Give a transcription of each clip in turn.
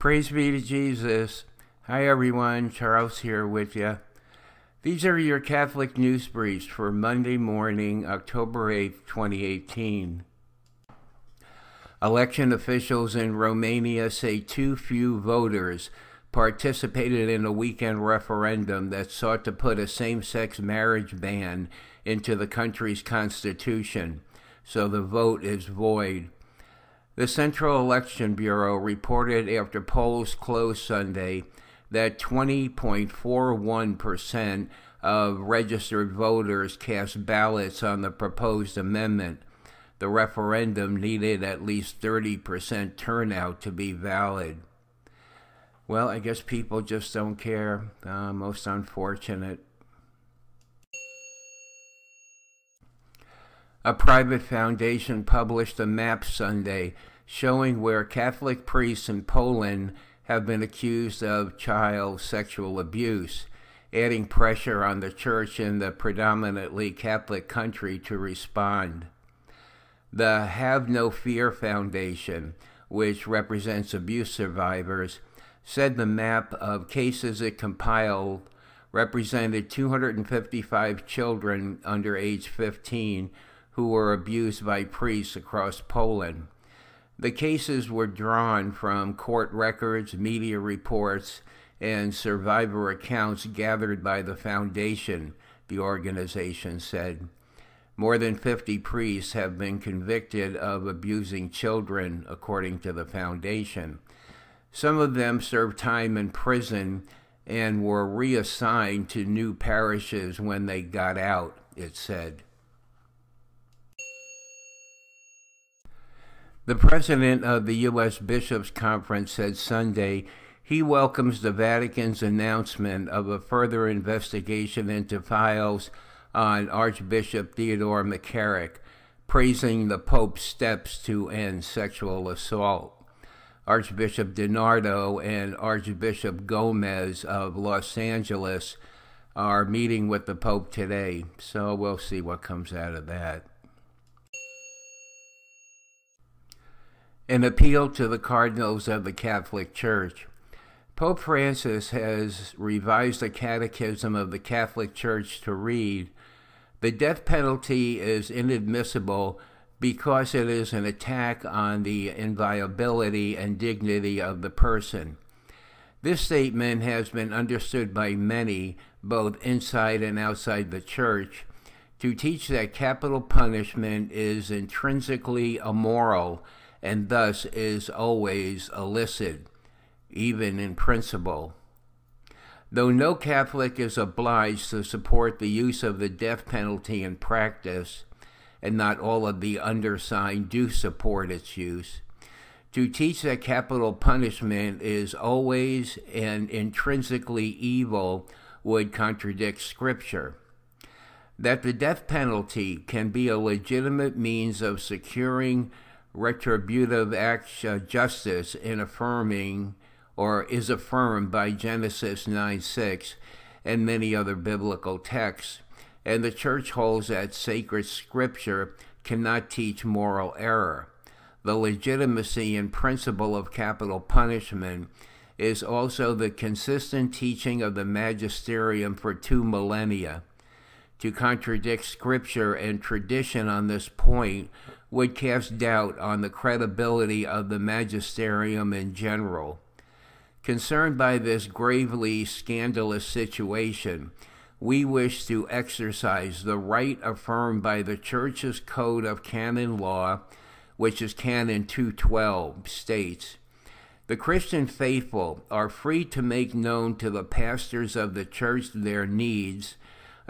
Praise be to Jesus. Hi everyone, Charles here with you. These are your Catholic News Briefs for Monday morning, October 8th, 2018. Election officials in Romania say too few voters participated in a weekend referendum that sought to put a same-sex marriage ban into the country's constitution, so the vote is void. The Central Election Bureau reported after polls closed Sunday that 20.41% of registered voters cast ballots on the proposed amendment. The referendum needed at least 30% turnout to be valid. Well, I guess people just don't care. Most unfortunate. A private foundation published a map Sunday showing where Catholic priests in Poland have been accused of child sexual abuse, adding pressure on the church in the predominantly Catholic country to respond. The Have No Fear Foundation, which represents abuse survivors, said the map of cases it compiled represented 255 children under age 15 who were abused by priests across Poland. The cases were drawn from court records, media reports, and survivor accounts gathered by the foundation, the organization said. More than 50 priests have been convicted of abusing children, according to the foundation. Some of them served time in prison and were reassigned to new parishes when they got out, it said. The president of the U.S. Bishops' Conference said Sunday he welcomes the Vatican's announcement of a further investigation into files on Archbishop Theodore McCarrick, praising the Pope's steps to end sexual assault. Archbishop DiNardo and Archbishop Gomez of Los Angeles are meeting with the Pope today, so we'll see what comes out of that. An appeal to the cardinals of the Catholic Church. Pope Francis has revised the Catechism of the Catholic Church to read, "The death penalty is inadmissible because it is an attack on the inviolability and dignity of the person." This statement has been understood by many, both inside and outside the Church, to teach that capital punishment is intrinsically immoral and thus is always illicit, even in principle. Though no Catholic is obliged to support the use of the death penalty in practice, and not all of the undersigned do support its use, to teach that capital punishment is always and intrinsically evil would contradict Scripture. That the death penalty can be a legitimate means of securing retributive justice in affirming or is affirmed by Genesis 9:6 and many other biblical texts, and the Church holds that sacred Scripture cannot teach moral error. The legitimacy and principle of capital punishment is also the consistent teaching of the magisterium for 2 millennia. To contradict Scripture and tradition on this point would cast doubt on the credibility of the magisterium in general. Concerned by this gravely scandalous situation, we wish to exercise the right affirmed by the Church's Code of Canon Law, which is Canon 212, states, "The Christian faithful are free to make known to the pastors of the Church their needs,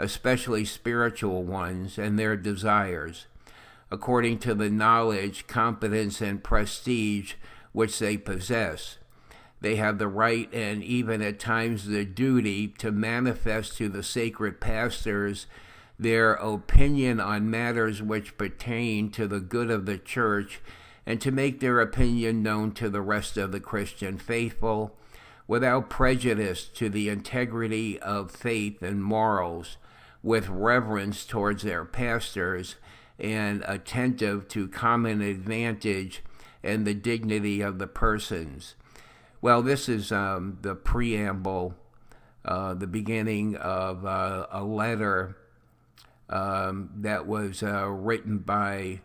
especially spiritual ones, and their desires, according to the knowledge, competence, and prestige which they possess. They have the right and even at times the duty to manifest to the sacred pastors their opinion on matters which pertain to the good of the Church, and to make their opinion known to the rest of the Christian faithful, without prejudice to the integrity of faith and morals, with reverence towards their pastors, and attentive to common advantage and the dignity of the persons. Well, this is the preamble, the beginning of a letter that was written by.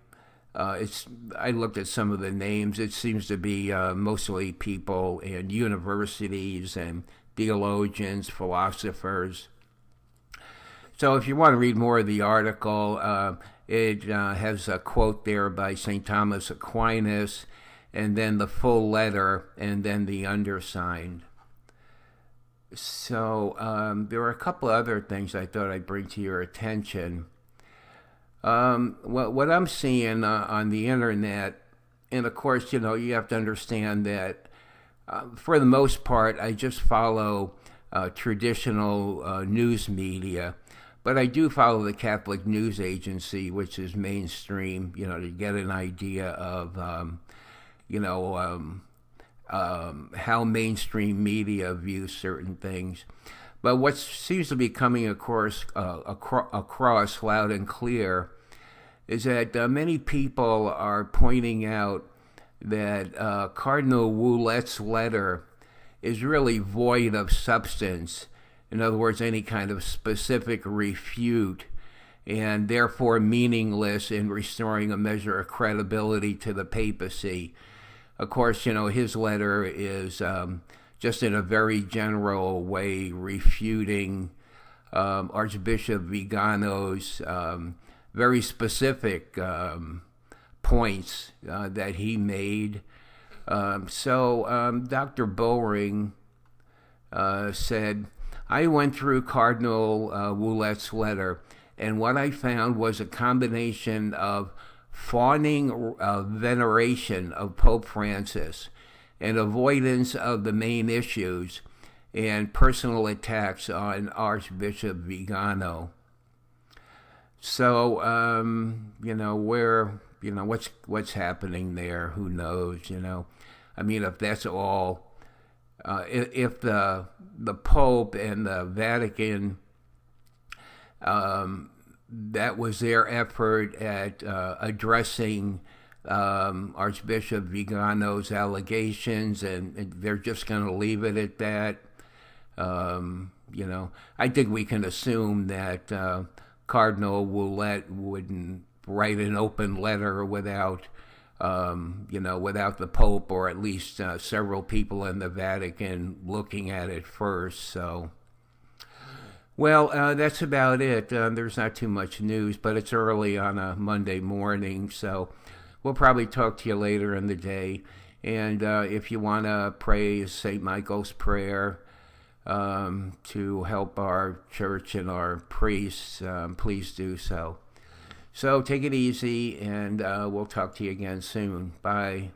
I looked at some of the names. It seems to be mostly people in universities and theologians, philosophers. So if you want to read more of the article, it has a quote there by St. Thomas Aquinas, and then the full letter, and then the undersigned. So there are a couple other things I thought I'd bring to your attention. What I'm seeing on the internet, and of course, you have to understand that for the most part, I just follow traditional news media, but I do follow the Catholic News Agency, which is mainstream, to get an idea of, how mainstream media views certain things. But what seems to be coming across loud and clear is that many people are pointing out that Cardinal Ouellet's letter is really void of substance. In other words, any kind of specific refute, and therefore meaningless in restoring a measure of credibility to the papacy. Of course, his letter is just in a very general way refuting Archbishop Vigano's very specific points that he made. So Dr. Bowring said, I went through Cardinal Ouellet's letter, and what I found was a combination of fawning veneration of Pope Francis and avoidance of the main issues and personal attacks on Archbishop Vigano. So, what's happening there? Who knows? I mean, if that's all, if the Pope and the Vatican, that was their effort at addressing Archbishop Vigano's allegations, and they're just going to leave it at that. I think we can assume that Cardinal Ouellet wouldn't write an open letter without the Pope, or at least several people in the Vatican looking at it first. So, well, that's about it. There's not too much news, but it's early on a Monday morning, so we'll probably talk to you later in the day. And if you want to pray St. Michael's prayer to help our church and our priests, please do so. So take it easy, and we'll talk to you again soon. Bye.